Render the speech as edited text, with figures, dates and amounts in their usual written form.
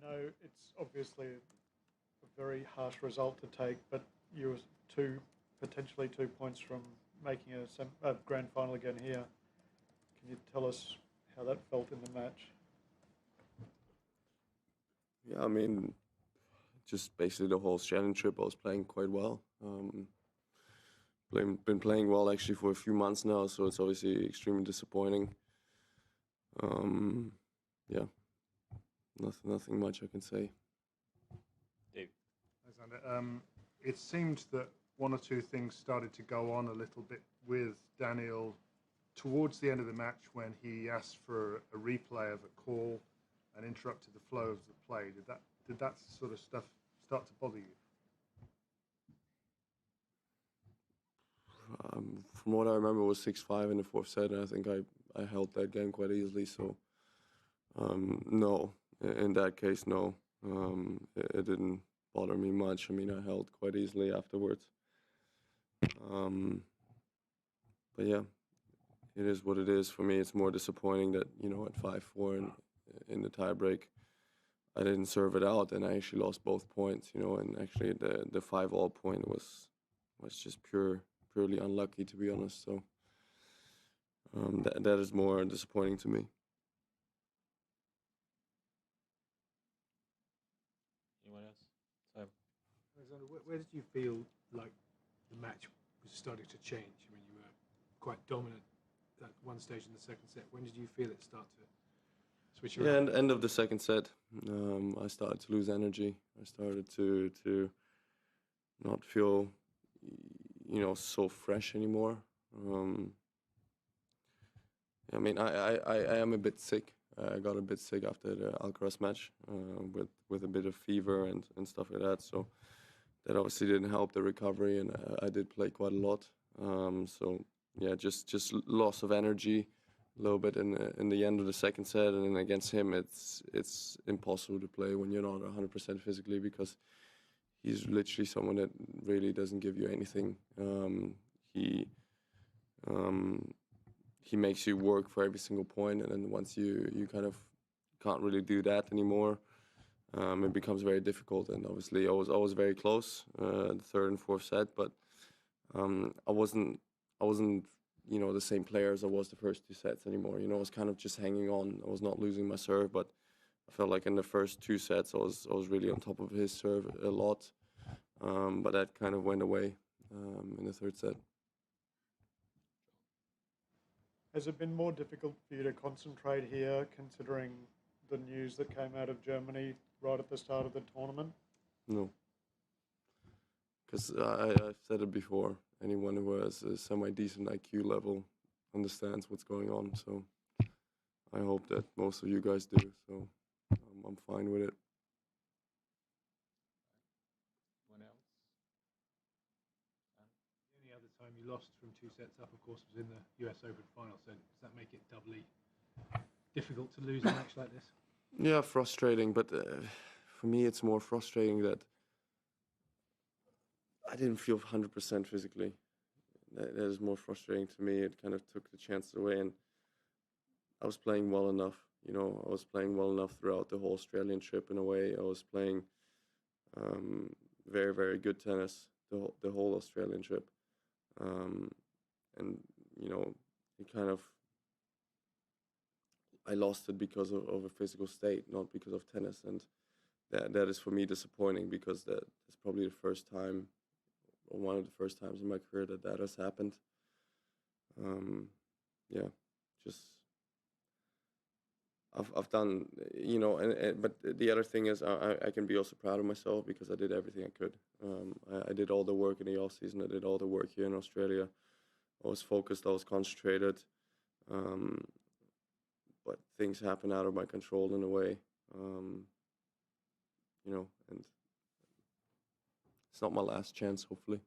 know it's obviously a very harsh result to take, but you were potentially 2 points from making a grand final again here. Can you tell us how that felt in the match? Yeah, I mean, just basically the whole Australian trip, I was playing quite well. Been playing well actually for a few months now, so it's obviously extremely disappointing. Um, yeah, nothing much I can say. Dave. Alexander, it seemed that one or two things started to go on a little bit with Daniel towards the end of the match when he asked for a replay of a call and interrupted the flow of the play. Did that sort of stuff start to bother you? From what I remember, it was 6-5 in the fourth set, and I think I held that game quite easily. So no, in that case, no, it didn't bother me much. I mean, I held quite easily afterwards. But yeah, it is what it is. For me, it's more disappointing that, at 5-4 in the tiebreak, I didn't serve it out, and I actually lost both points. And actually the 5-all point was just purely unlucky, to be honest. So that is more disappointing to me. Anyone else? So, Alexander, where did you feel like the match was starting to change? I mean, you were quite dominant at one stage in the second set. When did you feel it start to switch around? Yeah, and end of the second set, I started to lose energy. I started to not feel, so fresh anymore. I mean, I am a bit sick. I got a bit sick after the Alcaraz match with a bit of fever and stuff like that. So that obviously didn't help the recovery, and I did play quite a lot. So yeah, just loss of energy a little bit in the end of the second set, and then against him, it's impossible to play when you're not 100% physically, because he's literally someone that really doesn't give you anything. He makes you work for every single point, and then once you kind of can't really do that anymore, it becomes very difficult. And obviously, I was very close the third and fourth set, but I wasn't the same player as I was the first two sets anymore. I was kind of just hanging on. I was not losing my serve, but I felt like in the first two sets I was really on top of his serve a lot, but that kind of went away in the third set. Has it been more difficult for you to concentrate here, considering the news that came out of Germany right at the start of the tournament? No, because I've said it before. Anyone who has a semi-decent IQ level understands what's going on. So I hope that most of you guys do. So I'm fine with it. anyone else? The only other time you lost from two sets up, of course, was in the US Open final. So does that make it doubly difficult to lose a match like this? Yeah, frustrating. But for me, it's more frustrating that I didn't feel 100% physically. That is more frustrating to me. It kind of took the chances away, and I was playing well enough. I was playing well enough throughout the whole Australian trip. In a way, I was playing very, very good tennis the whole Australian trip, and it kind of, I lost it because of a physical state, not because of tennis, and that is for me disappointing, because that is probably the first time, or one of the first times in my career that has happened. Yeah, just I've done, but the other thing is I can be also proud of myself, because I did everything I could. I did all the work in the off season. I did all the work here in Australia. I was focused. I was concentrated. But things happen out of my control in a way, and it's not my last chance, hopefully.